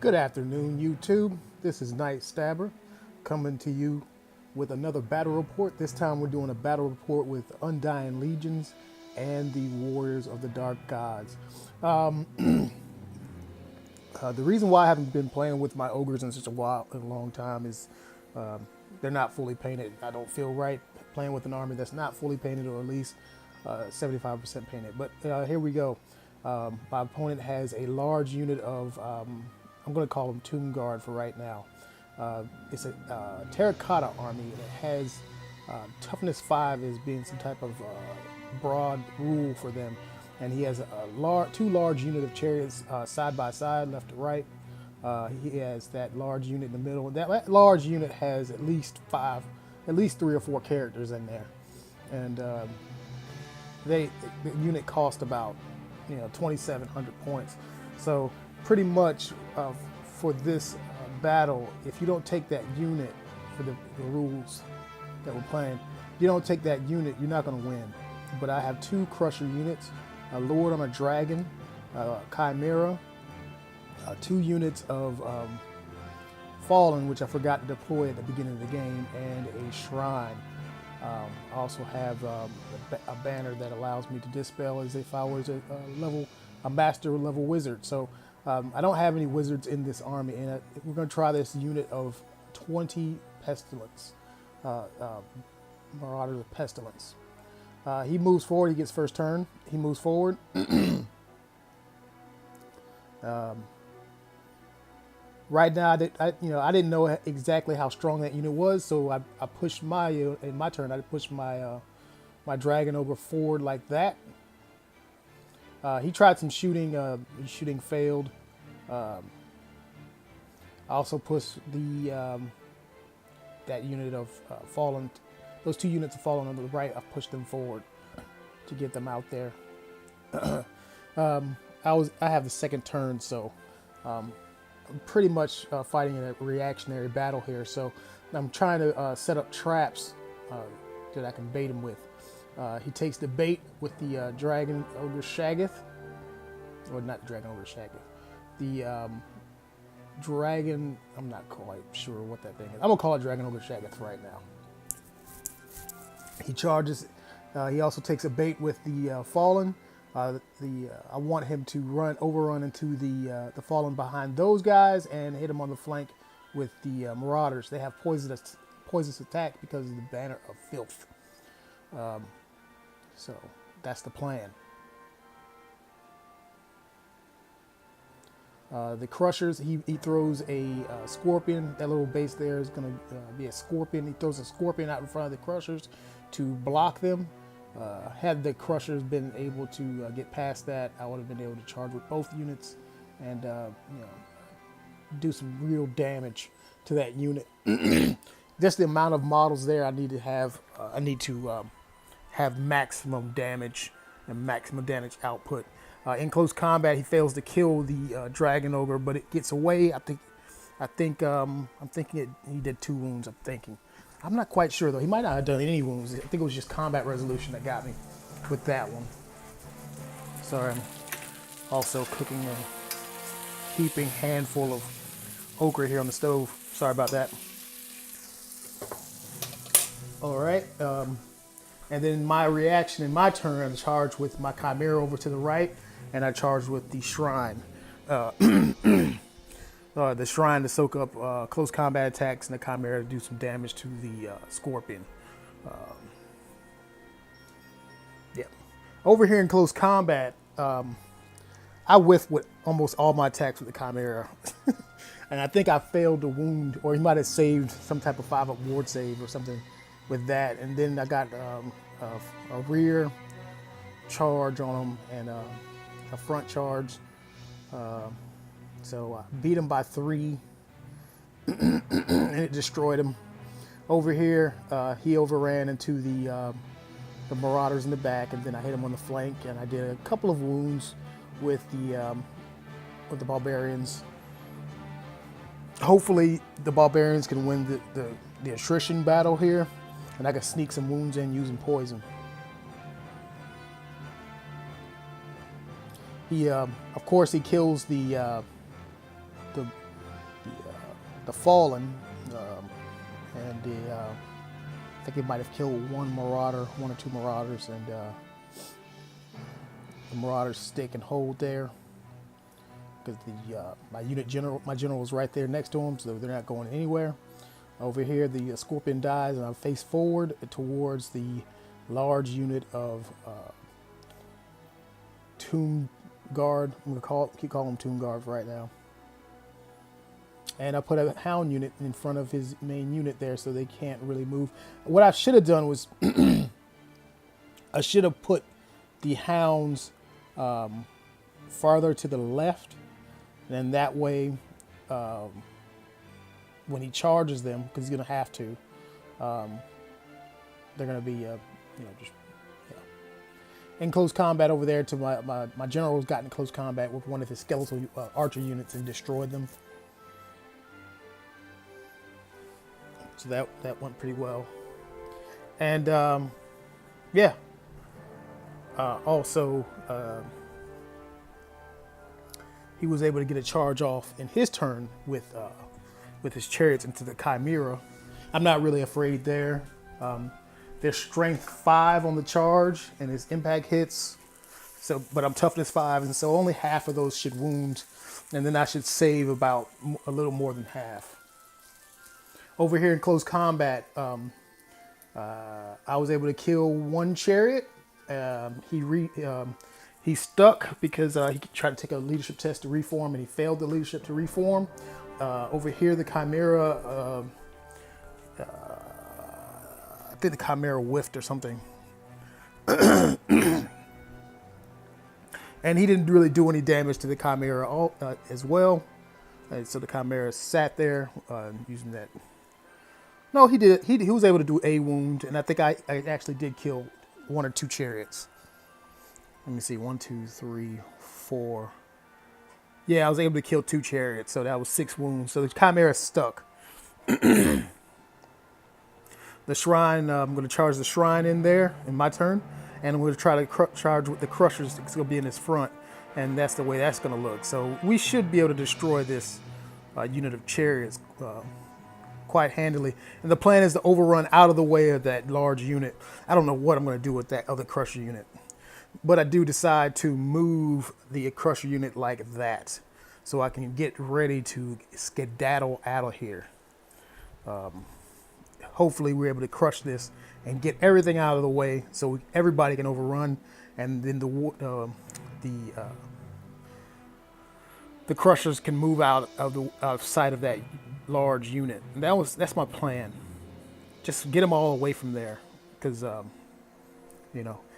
Good afternoon, YouTube. This is Night Stabber coming to you with another battle report. This time we're doing a battle report with Undying Legions and the Warriors of the Dark Gods. The reason why I haven't been playing with my ogres in such a long time is they're not fully painted. I don't feel right playing with an army that's not fully painted, or at least 75% painted. But here we go. My opponent has a large unit of I'm going to call them Tomb Guard for right now. It's a terracotta army. It has toughness 5 as being some type of broad rule for them. And he has two large unit of chariots side by side, left to right. He has that large unit in the middle. That large unit has at least 3 or 4 characters in there. And the unit cost about 2,700 points. So pretty much for this battle, if you don't take that unit for the rules that we're playing, if you don't take that unit, you're not going to win. But I have 2 Crusher units, a Lord on a Dragon, Chimera, 2 units of Fallen, which I forgot to deploy at the beginning of the game, and a Shrine. I also have a banner that allows me to dispel as if I was a master level wizard. So I don't have any wizards in this army, and we're going to try this unit of 20 Pestilence, Marauders of Pestilence. He moves forward. He gets first turn. He moves forward. Right now, I didn't know exactly how strong that unit was, so I pushed in my turn. I pushed my my dragon over forward like that. He tried some shooting. His shooting failed. I also pushed that unit of Fallen. Those 2 units of Fallen on the right, I pushed them forward to get them out there. I have the second turn, so I'm pretty much fighting in a reactionary battle here. So I'm trying to set up traps that I can bait him with. He takes the bait with the Dragon Ogre Shaggoth, or not the Dragon Ogre Shaggoth, the Dragon. I'm not quite sure what that thing is. I'm gonna call it Dragon Ogre Shaggoth right now. He charges. He also takes a bait with the Fallen. I want him to overrun into the Fallen behind those guys and hit him on the flank with the Marauders. They have poisonous attack because of the Banner of Filth. So that's the plan. The Crushers, he throws a Scorpion. That little base there is going to be a Scorpion. He throws a Scorpion out in front of the Crushers to block them. Had the Crushers been able to get past that, I would have been able to charge with both units and do some real damage to that unit. Just the amount of models there I need to have. I need to have maximum damage and maximum damage output. In close combat, he fails to kill the Dragon Ogre, but it gets away. I'm thinking he did 2 wounds. I'm not quite sure though. He might not have done any wounds. I think it was just combat resolution that got me with that one. Sorry, I'm also cooking a heaping handful of okra here on the stove. Sorry about that. All right. And then my reaction in my turn, I charged with my Chimera over to the right, and I charged with the Shrine. The Shrine to soak up close combat attacks, and the Chimera to do some damage to the Scorpion. Yeah. Over here in close combat, I whiffed with almost all my attacks with the Chimera. And I think I failed to wound, or he might have saved some type of 5-up ward save or something with that. And then I got a rear charge on him and a front charge. So I beat him by 3 and it destroyed him. Over here, he overran into the Marauders in the back, and then I hit him on the flank, and I did a couple of wounds with the Barbarians. Hopefully the Barbarians can win the attrition battle here, and I can sneak some wounds in using poison. He, of course, he kills the the Fallen, and I think it might have killed one Marauder, one or two Marauders, and the Marauders stick and hold there because my general was right there next to him, so they're not going anywhere. Over here, the Scorpion dies, and I face forward towards the large unit of Tomb Guard. I'm gonna keep calling them Tomb Guards right now. And I put a Hound unit in front of his main unit there, so they can't really move. What I should have done was I should have put the Hounds farther to the left, and that way, when he charges them, because he's gonna have to, they're gonna be, just in close combat over there. To my general's gotten in close combat with one of his skeletal archer units and destroyed them. So that went pretty well. And yeah. Also, he was able to get a charge off in his turn with his chariots into the Chimera. I'm not really afraid there. There's strength 5 on the charge, and his impact hits. So, but I'm toughness 5, and so only half of those should wound, and then I should save about a little more than half. Over here in close combat, I was able to kill one chariot. He stuck because he tried to take a leadership test to reform, and he failed the leadership to reform. Over here, the Chimera, I think the Chimera whiffed or something. And he didn't really do any damage to the Chimera as well. So the Chimera sat there using that. No, he did. He was able to do a wound, and I think I actually did kill 1 or 2 chariots. Let me see, 1, 2, 3, 4. Yeah, I was able to kill 2 chariots, so that was 6 wounds. So the Chimera stuck. The shrine, I'm going to charge the shrine in there in my turn, and I'm going to try to charge with the crushers. It's going to be in his front, and that's the way that's going to look. So we should be able to destroy this unit of chariots quite handily. And the plan is to overrun out of the way of that large unit. I don't know what I'm going to do with that other crusher unit, but I do decide to move the crusher unit like that so I can get ready to skedaddle out of here. Hopefully we're able to crush this and get everything out of the way so everybody can overrun, and then the crushers can move out of sight of that large unit. And that's my plan. Just get them all away from there, because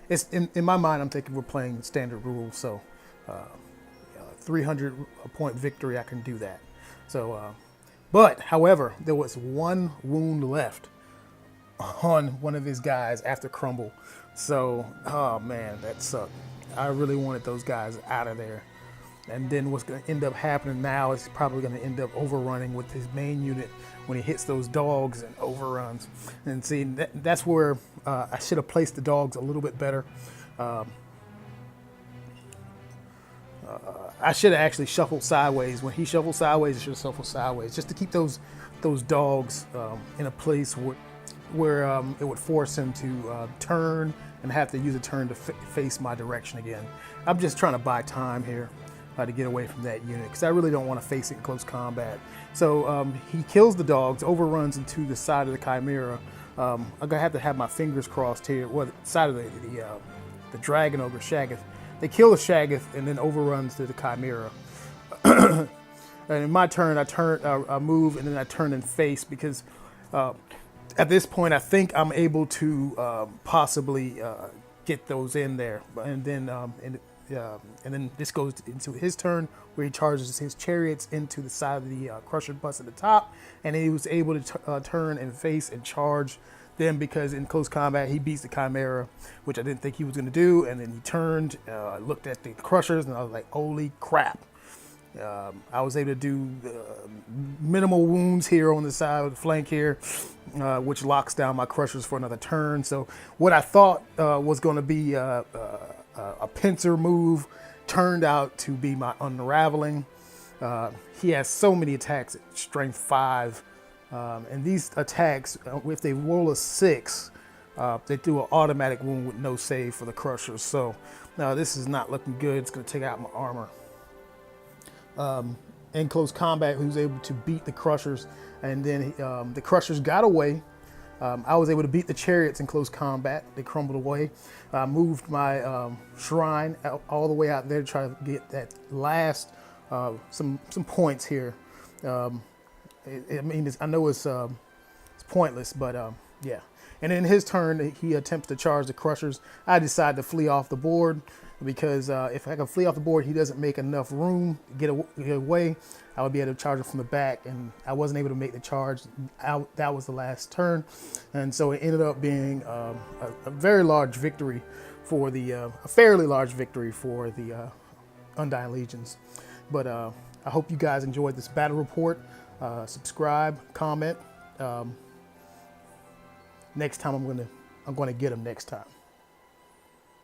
it's in my mind, I'm thinking we're playing standard rules, so 300 point victory, I can do that. So but however, there was 1 wound left on one of his guys after crumble. So oh man, that sucked. I really wanted those guys out of there. And then what's going to end up happening now is probably going to end up overrunning with his main unit when he hits those dogs and overruns. And see, that's where I should have placed the dogs a little bit better. I should have actually shuffled sideways. When he shuffled sideways, I should have shuffled sideways, just to keep those dogs in a place where it would force him to turn and have to use a turn to face my direction again. I'm just trying to buy time here to get away from that unit, because I really don't want to face it in close combat. So he kills the dogs, overruns into the side of the Chimera. I'm gonna have to have my fingers crossed here. Well, the side of the Dragon Ogre Shaggoth. They kill the Shaggoth and then overruns to the Chimera. And in my turn, I move, and then I turn and face, because at this point I think I'm able to possibly get those in there. And then this goes into his turn, where he charges his chariots into the side of the crusher bus at the top, and he was able to turn and face and charge them, because in close combat he beats the Chimera, which I didn't think he was going to do. And then he turned, looked at the crushers, and I was like, holy crap. I was able to do minimal wounds here on the side of the flank here, which locks down my crushers for another turn. So what I thought was going to be a pincer move turned out to be my unraveling. He has so many attacks at strength 5. And these attacks, if they roll a 6, they do an automatic wound with no save for the Crushers. So now this is not looking good. It's going to take out my armor. In close combat, he was able to beat the Crushers, and then the Crushers got away. I was able to beat the Chariots in close combat. They crumbled away. I moved my shrine all the way out there to try to get that last some points here. I know it's pointless, but yeah. And in his turn, he attempts to charge the Crushers. I decide to flee off the board because if I can flee off the board, he doesn't make enough room to get away. I would be able to charge him from the back, and I wasn't able to make the charge. That was the last turn, and so it ended up being a very large victory for a fairly large victory for the Undying Legions. But I hope you guys enjoyed this battle report. Subscribe, comment. Next time I'm gonna get them next time.